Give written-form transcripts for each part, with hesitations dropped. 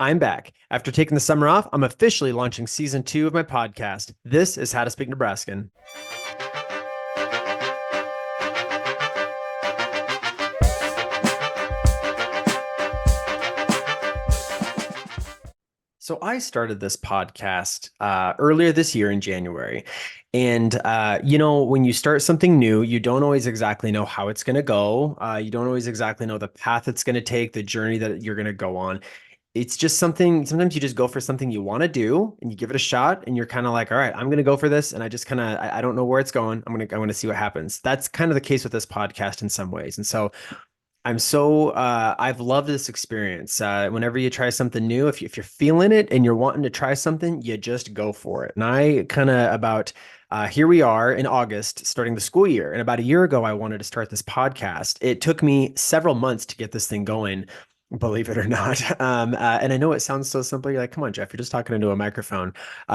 I'm back. After taking the summer off, I'm officially launching season 2 of my podcast. This is How to Speak Nebraskan. So I started this podcast earlier this year in January. And, when you start something new, you don't always exactly know how it's going to go. You don't always exactly know the path it's going to take, the journey that you're going to go on. It's just something, sometimes you just go for something you want to do and you give it a shot and you're kind of like, all right, I'm going to go for this. And I just kind of, I don't know where it's going. I'm going to see what happens. That's kind of the case with this podcast in some ways. And so I've loved this experience. Whenever you try something new, if you're feeling it and you're wanting to try something, you just go for it. And I kind of here we are in August, starting the school year. And about a year ago, I wanted to start this podcast. It took me several months to get this thing going, believe it or not. And I know it sounds so simple. You're like, come on, Jeff, you're just talking into a microphone.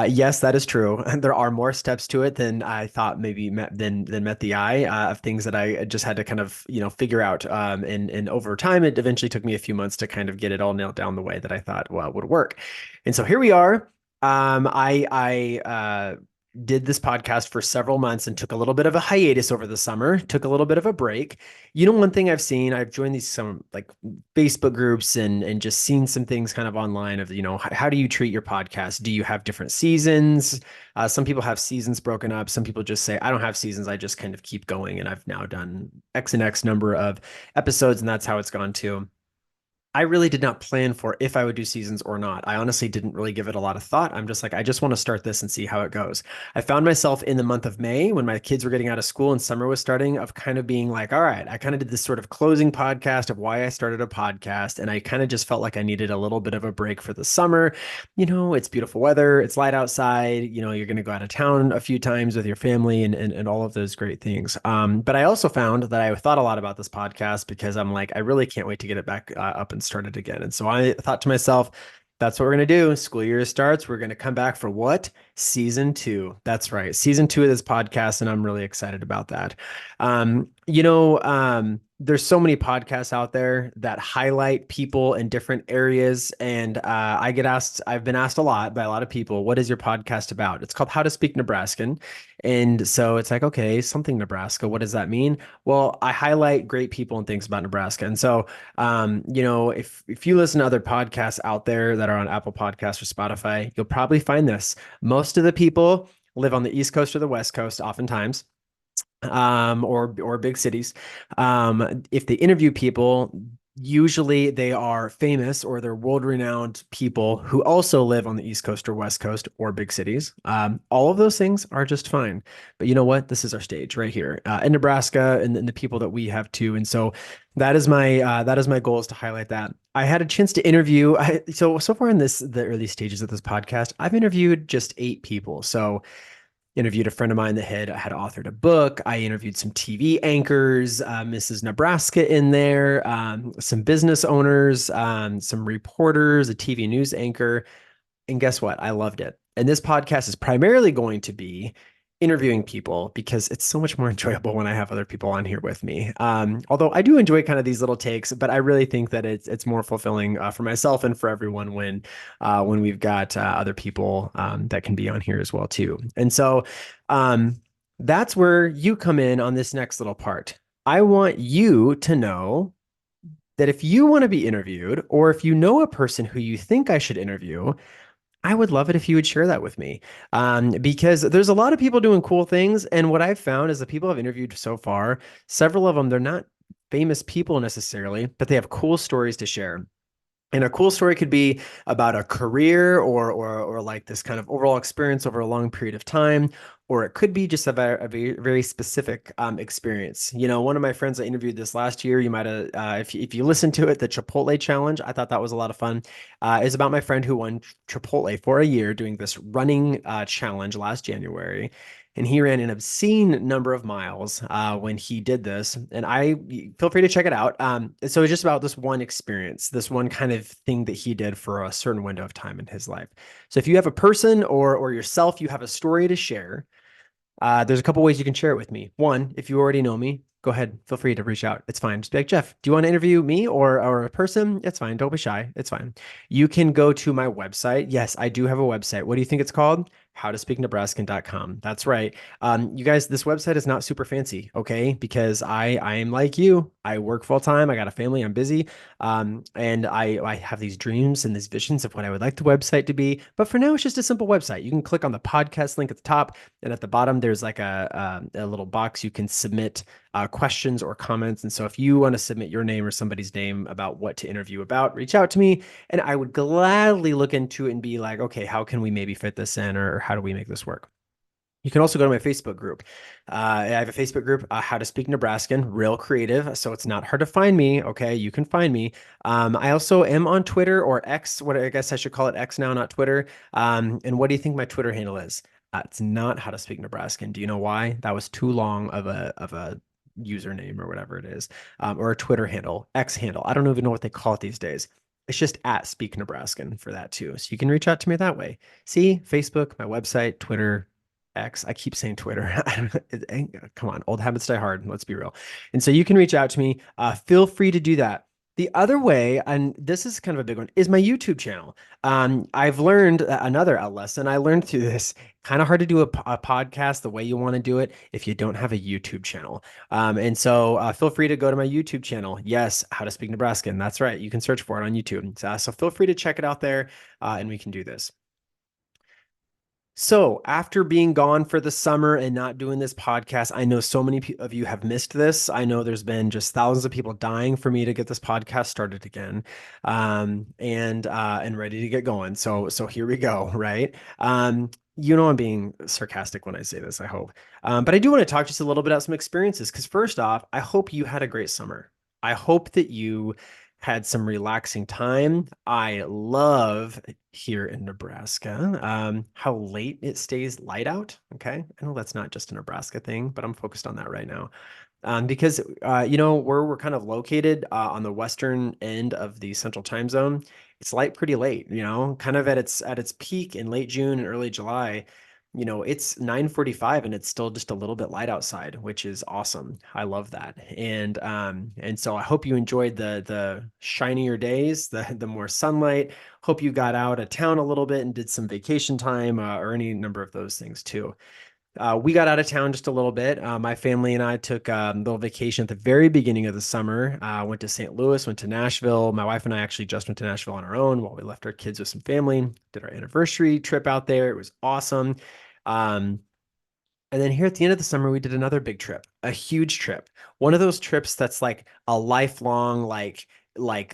Yes, that is true. And there are more steps to it than I thought maybe met the eye of things that I just had to kind of, figure out. And over time, it eventually took me a few months to kind of get it all nailed down the way that I thought, well, would work. And so here we are. I did this podcast for several months and took a little bit of a hiatus over the summer, took a little bit of a break. One thing I've joined some like Facebook groups and just seen some things kind of online of, how do you treat your podcast? Do you have different seasons? Some people have seasons broken up. Some people just say, I don't have seasons. I just kind of keep going. And I've now done X and X number of episodes, and that's how it's gone too. I really did not plan for if I would do seasons or not. I honestly didn't really give it a lot of thought. I'm just like, I just want to start this and see how it goes. I found myself in the month of May when my kids were getting out of school and summer was starting of kind of being like, all right, I kind of did this sort of closing podcast of why I started a podcast. And I kind of just felt like I needed a little bit of a break for the summer. It's beautiful weather. It's light outside. You're going to go out of town a few times with your family and all of those great things. But I also found that I thought a lot about this podcast because I'm like, I really can't wait to get it back up and started again. And so I thought to myself, that's what we're going to do. School year starts. We're going to come back for what? Season 2. That's right. Season 2 of this podcast. And I'm really excited about that. There's so many podcasts out there that highlight people in different areas. And I've been asked a lot by a lot of people, what is your podcast about? It's called How to Speak Nebraskan. And so it's like, okay, something Nebraska. What does that mean? Well, I highlight great people and things about Nebraska. And so, if you listen to other podcasts out there that are on Apple Podcasts or Spotify, you'll probably find this. Most of the people live on the East Coast or the West Coast, oftentimes, or big cities. If they interview people, usually they are famous or they're world-renowned people who also live on the East Coast or West Coast or big cities. All of those things are just fine. But you know what? This is our stage right here in Nebraska, and the people that we have too. And so that is my goal, is to highlight that. I had a chance to interview. So far in the early stages of this podcast, I've interviewed just 8 people. So interviewed a friend of mine that had authored a book. I interviewed some TV anchors, Mrs. Nebraska in there, some business owners, some reporters, a TV news anchor. And guess what? I loved it. And this podcast is primarily going to be interviewing people because it's so much more enjoyable when I have other people on here with me. Although I do enjoy kind of these little takes, but I really think that it's more fulfilling for myself and for everyone when we've got other people that can be on here as well too. And so that's where you come in on this next little part. I want you to know that if you want to be interviewed, or if you know a person who you think I should interview, I would love it if you would share that with me, because there's a lot of people doing cool things. And what I've found is the people I've interviewed so far, several of them, they're not famous people necessarily, but they have cool stories to share. And a cool story could be about a career or like this kind of overall experience over a long period of time, or it could be just a very specific experience. One of my friends I interviewed this last year, you might have, if you listen to it, the Chipotle challenge, I thought that was a lot of fun. Is about my friend who won Chipotle for a year doing this running challenge last January. And he ran an obscene number of miles when he did this. And I feel free to check it out. So it's just about this one experience, this one kind of thing that he did for a certain window of time in his life. So if you have a person or yourself, you have a story to share, there's a couple ways you can share it with me. One, if you already know me, go go ahead. Feel free to reach out. It's fine. Just be like, Jeff, do you want to interview me or a person? It's fine. Don't be shy. It's fine. You can go to my website. Yes, I do have a website. What do you think it's called? Howtospeaknebraskan.com. That's right. You guys, this website is not super fancy, okay? Because I am like you. I work full time. I got a family. I'm busy. And I have these dreams and these visions of what I would like the website to be. But for now, it's just a simple website. You can click on the podcast link at the top, and at the bottom, there's like a little box you can submit questions or comments. And so if you want to submit your name or somebody's name about what to interview about, reach out to me, and I would gladly look into it and be like, okay, how can we maybe fit this in, or how do we make this work? You can also go to my Facebook group. I have a Facebook group, How to Speak Nebraskan, real creative. So it's not hard to find me. Okay. You can find me. I also am on Twitter or X, what I guess I should call it X now, not Twitter. And what do you think my Twitter handle is? It's not How to Speak Nebraskan. Do you know why? That was too long of a username or whatever it is, or a Twitter handle, X handle. I don't even know what they call it these days. It's just at Speak Nebraskan for that too. So you can reach out to me that way. See, Facebook, my website, Twitter, X. I keep saying Twitter. Come on, old habits die hard. Let's be real. And so you can reach out to me. Feel free to do that. The other way, and this is kind of a big one, is my YouTube channel. I've learned another lesson. I learned through this. Kind of hard to do a podcast the way you want to do it if you don't have a YouTube channel. And so feel free to go to my YouTube channel. Yes, How to Speak Nebraskan. That's right. You can search for it on YouTube. So feel free to check it out there, and we can do this. So, after being gone for the summer and not doing this podcast, I know so many of you have missed this. I know there's been just thousands of people dying for me to get this podcast started again, and ready to get going. So here we go, right? I'm being sarcastic when I say this, I hope. But I do want to talk just a little bit about some experiences because first off, I hope you had a great summer. I hope that you had some relaxing time. I love here in Nebraska how late it stays light out. Okay. I know that's not just a Nebraska thing, but I'm focused on that right now. Because where we're kind of located on the western end of the central time zone, it's light pretty late, kind of at its peak in late June and early July. It's 9:45 and it's still just a little bit light outside, which is awesome. I love that. And so I hope you enjoyed the shinier days, the more sunlight. Hope you got out of town a little bit and did some vacation time or any number of those things too. We got out of town just a little bit. My family and I took a little vacation at the very beginning of the summer. Went to St. Louis, went to Nashville. My wife and I actually just went to Nashville on our own while we left our kids with some family. Did our anniversary trip out there. It was awesome. Um, and then here at the end of the summer, we did another big trip, a huge trip. One of those trips that's like a lifelong, like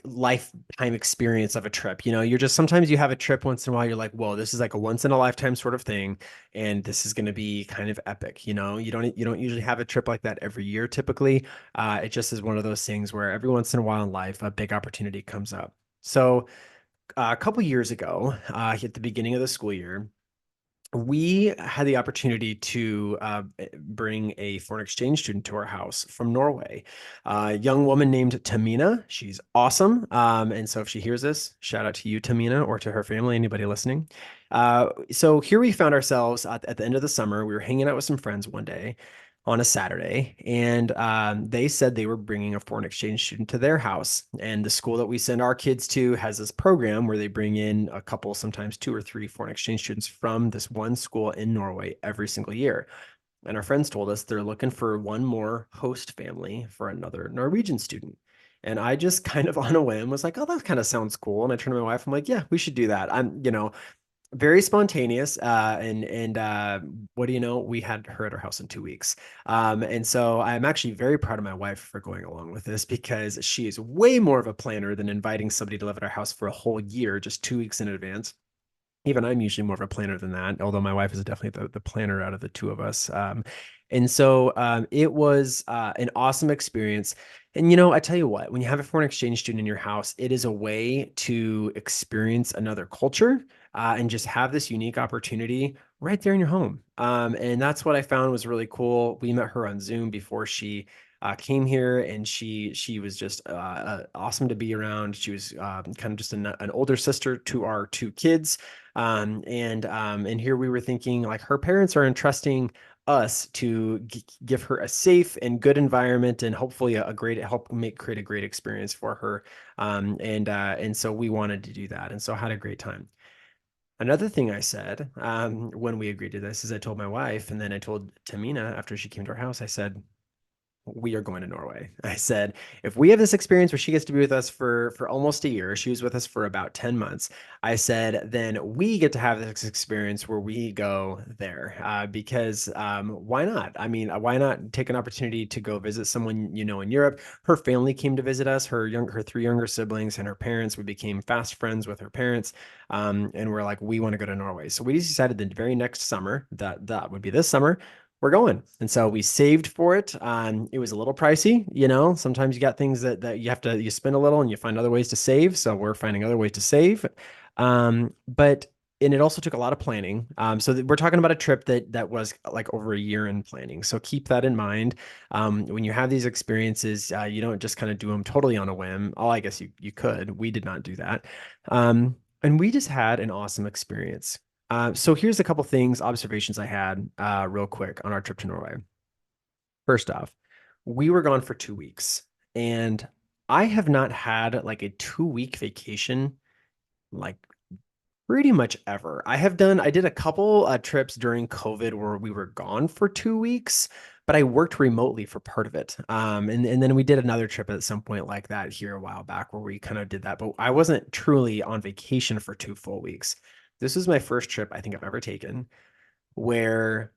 lifetime experience of a trip. You're just sometimes you have a trip once in a while, you're like, whoa, this is like a once in a lifetime sort of thing. And this is going to be kind of epic. You don't usually have a trip like that every year typically. It just is one of those things where every once in a while in life, a big opportunity comes up. So a couple years ago, at the beginning of the school year, we had the opportunity to bring a foreign exchange student to our house from Norway, a young woman named Tamina. She's awesome. And so if she hears this, shout out to you, Tamina, or to her family, anybody listening. So here we found ourselves at the end of the summer. We were hanging out with some friends one day on a Saturday, and they said they were bringing a foreign exchange student to their house. And the school that we send our kids to has this program where they bring in a couple, sometimes two or three foreign exchange students from this one school in Norway every single year. And our friends told us they're looking for one more host family for another Norwegian student. And I just kind of on a whim was like, oh, that kind of sounds cool. And I turned to my wife, I'm like, yeah, we should do that. Very spontaneous. And what do you know? We had her at our house in 2 weeks. And so I'm actually very proud of my wife for going along with this because she is way more of a planner than inviting somebody to live at our house for a whole year, just 2 weeks in advance. Even I'm usually more of a planner than that, although my wife is definitely the planner out of the two of us. And so it was an awesome experience. And I tell you what, when you have a foreign exchange student in your house, it is a way to experience another culture and just have this unique opportunity right there in your home. And that's what I found was really cool. We met her on Zoom before she came here, and she was just awesome to be around. She was kind of just an older sister to our two kids. And here we were thinking like her parents are entrusting us to give her a safe and good environment and hopefully create a great experience for her. And so we wanted to do that. And so I had a great time. Another thing I said when we agreed to this is I told my wife, and then I told Tamina after she came to our house, I said, we are going to Norway. I said, if we have this experience where she gets to be with us for almost a year, she was with us for about 10 months. I said, then we get to have this experience where we go there because why not? I mean, why not take an opportunity to go visit someone you know in Europe? Her family came to visit us, her three younger siblings and her parents. We became fast friends with her parents. And we're like, we want to go to Norway. So we decided the very next summer, that would be this summer, we're going. And so we saved for it. It was a little pricey, you know. Sometimes you got things that you spend a little and you find other ways to save. So we're finding other ways to save. But and it also took a lot of planning. So we're talking about a trip that was like over a year in planning. So keep that in mind. When you have these experiences, you don't just kind of do them totally on a whim. Oh, I guess you could. We did not do that. And we just had an awesome experience. So here's a couple things, observations I had real quick on our trip to Norway. First off, we were gone for 2 weeks, and I have not had like a 2 week vacation like pretty much ever. I did a couple trips during COVID where we were gone for 2 weeks, but I worked remotely for part of it. And then we did another trip at some point like that here a while back where we kind of did that, but I wasn't truly on vacation for 2 full weeks. This was my first trip I think I've ever taken where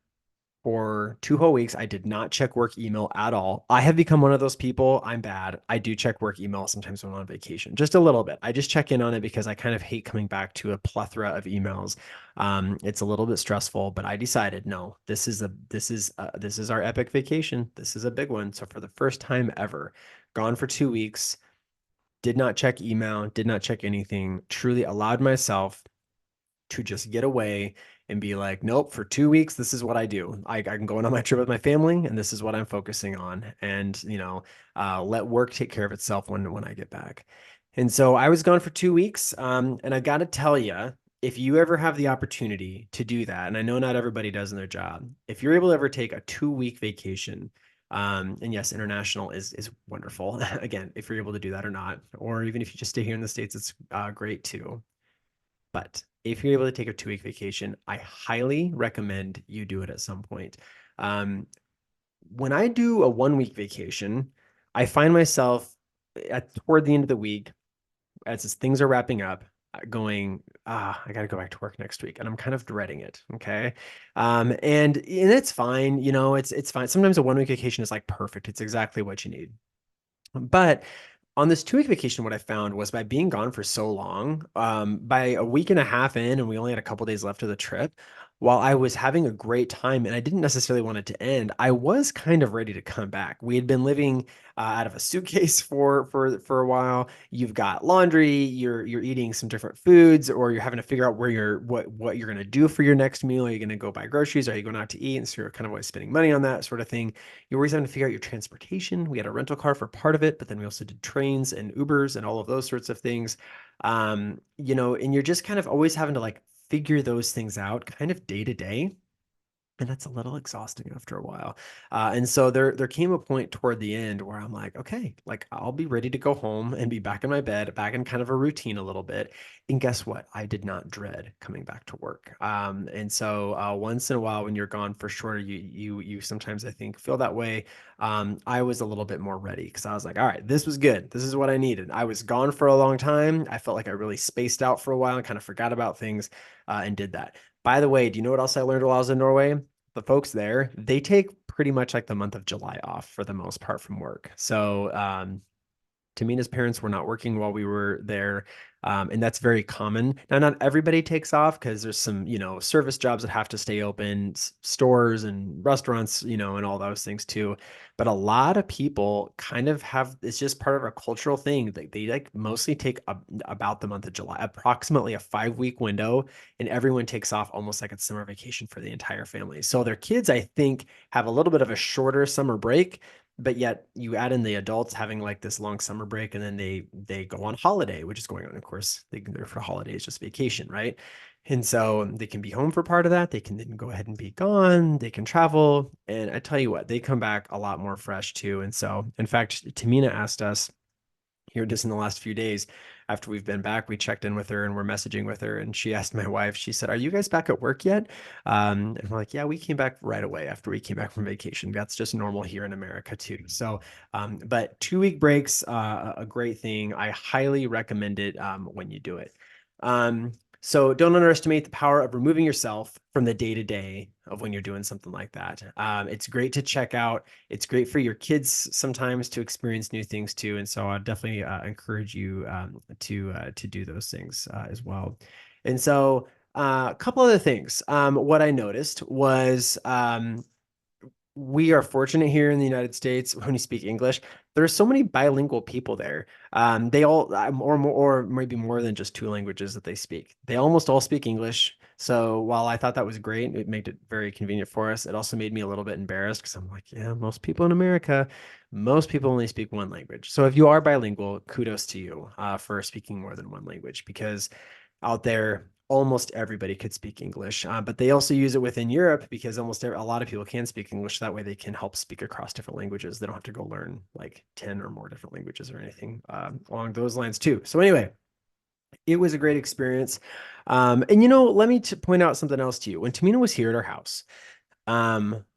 for 2 whole weeks, I did not check work email at all. I have become one of those people. I'm bad. I do check work email sometimes when I'm on vacation, just a little bit. I just check in on it because I kind of hate coming back to a plethora of emails. It's a little bit stressful, but I decided no, this is our epic vacation. This is a big one. So for the first time ever, gone for 2 weeks, did not check email, did not check anything. Truly allowed myself to just get away and be like, nope, for 2 weeks, this is what I do. I can go on my trip with my family, and this is what I'm focusing on. And, let work take care of itself when I get back. And so I was gone for 2 weeks. And I got to tell you, if you ever have the opportunity to do that, and I know not everybody does in their job, if you're able to ever take a 2 week vacation, and yes, international is wonderful. Again, if you're able to do that or not, or even if you just stay here in the States, it's great too. But if you're able to take a 2 week vacation, I highly recommend you do it at some point. Um, when I do a 1 week vacation, I find myself toward the end of the week, as things are wrapping up, going, I got to go back to work next week, and I'm kind of dreading it. Okay, and it's fine. It's fine. Sometimes a 1 week vacation is like perfect. It's exactly what you need. But on this 2 week vacation, what I found was by being gone for so long, by a week and a half in, and we only had a couple days left of the trip, while I was having a great time and I didn't necessarily want it to end, I was kind of ready to come back. We had been living out of a suitcase for a while. You've got laundry, you're eating some different foods, or you're having to figure out what you're gonna do for your next meal. Are you gonna go buy groceries? Are you going out to eat? And so you're kind of always spending money on that sort of thing. You're always having to figure out your transportation. We had a rental car for part of it, but then we also did trains and Ubers and all of those sorts of things. And you're just kind of always having to like figure those things out kind of day to day. And that's a little exhausting after a while. And so there came a point toward the end where I'm like, okay, like I'll be ready to go home and be back in my bed, back in kind of a routine a little bit. And guess what? I did not dread coming back to work. And so once in a while when you're gone for sure, you sometimes I think feel that way. I was a little bit more ready because I was like, all right, this was good. This is what I needed. I was gone for a long time. I felt like I really spaced out for a while and kind of forgot about things and did that. By the way, do you know what else I learned while I was in Norway? The folks there, they take pretty much like the month of July off for the most part from work. So Tamina's parents were not working while we were there. And that's very common. Now, not everybody takes off because there's some, service jobs that have to stay open, stores and restaurants, and all those things too. But a lot of people kind of it's just part of a cultural thing. They like mostly take about the month of July, approximately a 5 week window, and everyone takes off almost like it's summer vacation for the entire family. So their kids, I think, have a little bit of a shorter summer break, but yet you add in the adults having like this long summer break, and then they go on holiday, which is going on. Of course, they're for holidays, just vacation, right? And so they can be home for part of that. They can then go ahead and be gone. They can travel. And I tell you what, they come back a lot more fresh too. And so, in fact, Tamina asked us here just in the last few days after we've been back, we checked in with her and we're messaging with her, and she asked my wife, she said, "Are you guys back at work yet?" And we're like, "Yeah, we came back right away after we came back from vacation. That's just normal here in America too." So but 2 week breaks, a great thing. I highly recommend it when you do it. um, so don't underestimate the power of removing yourself from the day to day of when you're doing something like that. It's great to check out. It's great for your kids sometimes to experience new things too. And so I definitely encourage you to do those things as well. And so a couple other things. What I noticed was we are fortunate here in the United States when you speak English. There are so many bilingual people there. They all, or maybe more than just two languages that they speak. They almost all speak English. So while I thought that was great, it made it very convenient for us. It also made me a little bit embarrassed because I'm like, yeah, most people in America, most people only speak one language. So if you are bilingual, kudos to you for speaking more than one language, because out there, almost everybody could speak English, but they also use it within Europe because a lot of people can speak English. That way they can help speak across different languages. They don't have to go learn like 10 or more different languages or anything along those lines too. So anyway, it was a great experience. And let me point out something else to you. When Tamina was here at our house,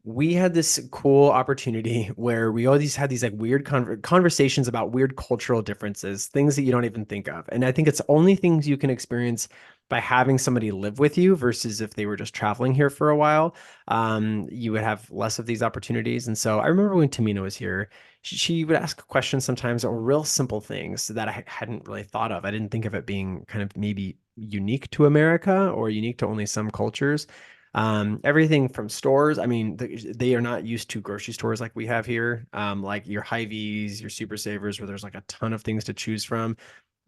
we had this cool opportunity where we always had these like weird conversations about weird cultural differences, things that you don't even think of. And I think it's only things you can experience by having somebody live with you versus if they were just traveling here for a while. You would have less of these opportunities. And so I remember when Tamina was here, she would ask questions sometimes or real simple things that I hadn't really thought of. I didn't think of it being kind of maybe unique to America or unique to only some cultures. Everything from stores. I mean, they are not used to grocery stores like we have here. Like your Hy-Vees, your Super Savers, where there's like a ton of things to choose from.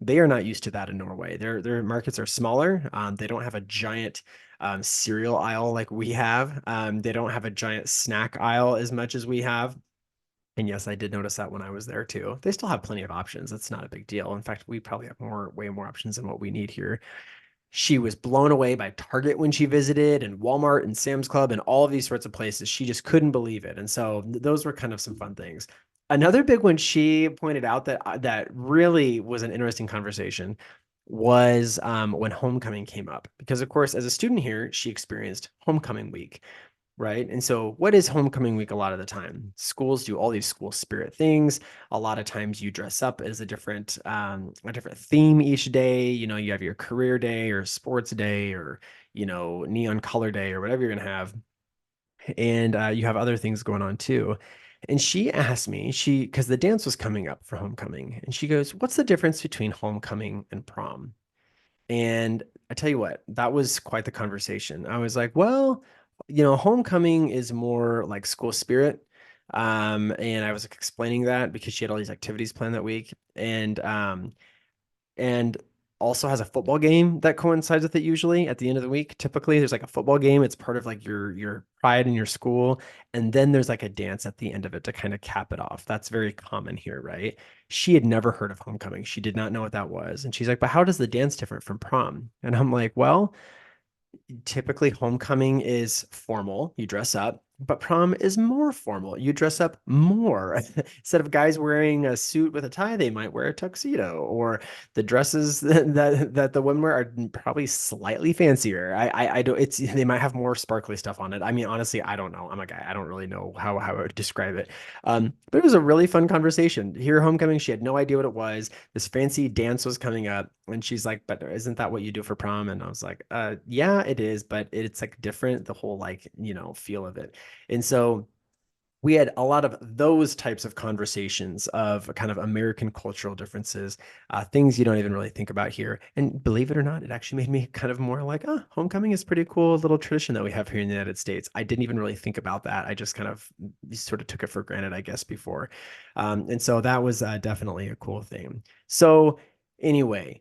They are not used to that in Norway. Their markets are smaller. They don't have a giant cereal aisle like we have. They don't have a giant snack aisle as much as we have. And yes, I did notice that when I was there too. They still have plenty of options. It's not a big deal. In fact, we probably have way more options than what we need here. She was blown away by Target when she visited, and Walmart and Sam's Club and all of these sorts of places. She just couldn't believe it. And so those were kind of some fun things. Another big one she pointed out that really was an interesting conversation was when homecoming came up. Because of course, as a student here, she experienced homecoming week. Right. And so, what is homecoming week a lot of the time? Schools do all these school spirit things. A lot of times you dress up as a different theme each day. You have your career day or sports day or, neon color day or whatever you're going to have. And you have other things going on too. And she asked me, because the dance was coming up for homecoming, and she goes, "What's the difference between homecoming and prom?" And I tell you what, that was quite the conversation. I was like, well, homecoming is more like school spirit. And I was like, explaining that because she had all these activities planned that week. And also has a football game that coincides with it usually at the end of the week. Typically, there's like a football game. It's part of like your pride in your school. And then there's like a dance at the end of it to kind of cap it off. That's very common here, right? She had never heard of homecoming. She did not know what that was. And she's like, "But how does the dance different from prom?" And I'm like, "Well, typically homecoming is formal, you dress up, but prom is more formal, you dress up more." Instead of guys wearing a suit with a tie, they might wear a tuxedo, or the dresses that the women wear are probably slightly fancier. I don't, it's, they might have more sparkly stuff on it. I mean, honestly, I don't know. I'm a guy, I don't really know how I would describe it. But it was a really fun conversation here. Homecoming, she had no idea what it was. This fancy dance was coming up, and she's like, "But isn't that what you do for prom?" And I was like, yeah, it is, but it's like different, the whole like, feel of it." And so we had a lot of those types of conversations of kind of American cultural differences, things you don't even really think about here. And believe it or not, it actually made me kind of more like, oh, homecoming is pretty cool little tradition that we have here in the United States. I didn't even really think about that. I just kind of sort of took it for granted, I guess, before. And so that was definitely a cool thing. So anyway,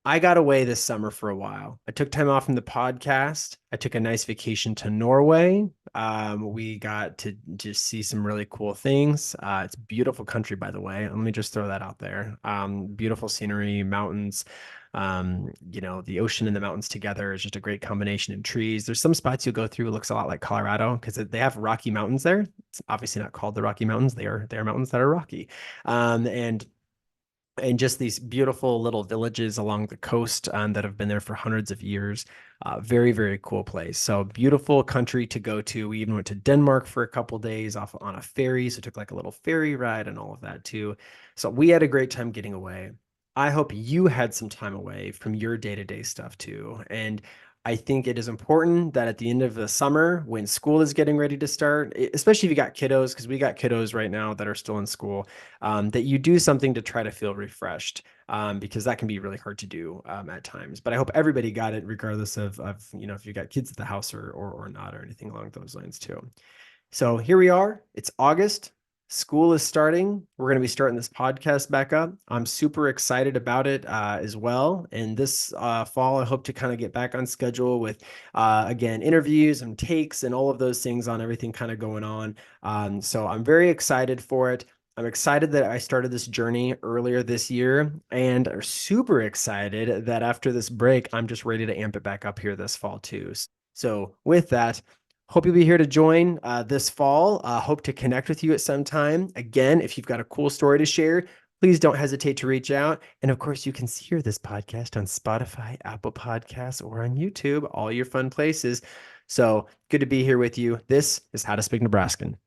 I got away this summer for a while. I took time off from the podcast. I took a nice vacation to Norway. We got to just see some really cool things. It's beautiful country, by the way. Let me just throw that out there. Beautiful scenery, mountains. The ocean and the mountains together is just a great combination in trees. There's some spots you'll go through. It looks a lot like Colorado because they have Rocky Mountains there. It's obviously not called the Rocky Mountains. They are mountains that are rocky. And just these beautiful little villages along the coast that have been there for hundreds of years. Very, very cool place. So beautiful country to go to. We even went to Denmark for a couple days off on a ferry. So took like a little ferry ride and all of that too. So we had a great time getting away. I hope you had some time away from your day-to-day stuff too. And I think it is important that at the end of the summer, when school is getting ready to start, especially if you got kiddos, because we got kiddos right now that are still in school, that you do something to try to feel refreshed, because that can be really hard to do at times. But I hope everybody got it, regardless of if you got kids at the house or not, or anything along those lines too. So here we are. It's August. School is starting. We're going to be starting this podcast back up. I'm super excited about it as well. And this fall, I hope to kind of get back on schedule with, again, interviews and takes and all of those things on everything kind of going on. So I'm very excited for it. I'm excited that I started this journey earlier this year and are super excited that after this break, I'm just ready to amp it back up here this fall too. So with that, hope you'll be here to join this fall. Hope to connect with you at some time. Again, if you've got a cool story to share, please don't hesitate to reach out. And of course, you can hear this podcast on Spotify, Apple Podcasts, or on YouTube, all your fun places. So good to be here with you. This is How to Speak Nebraskan.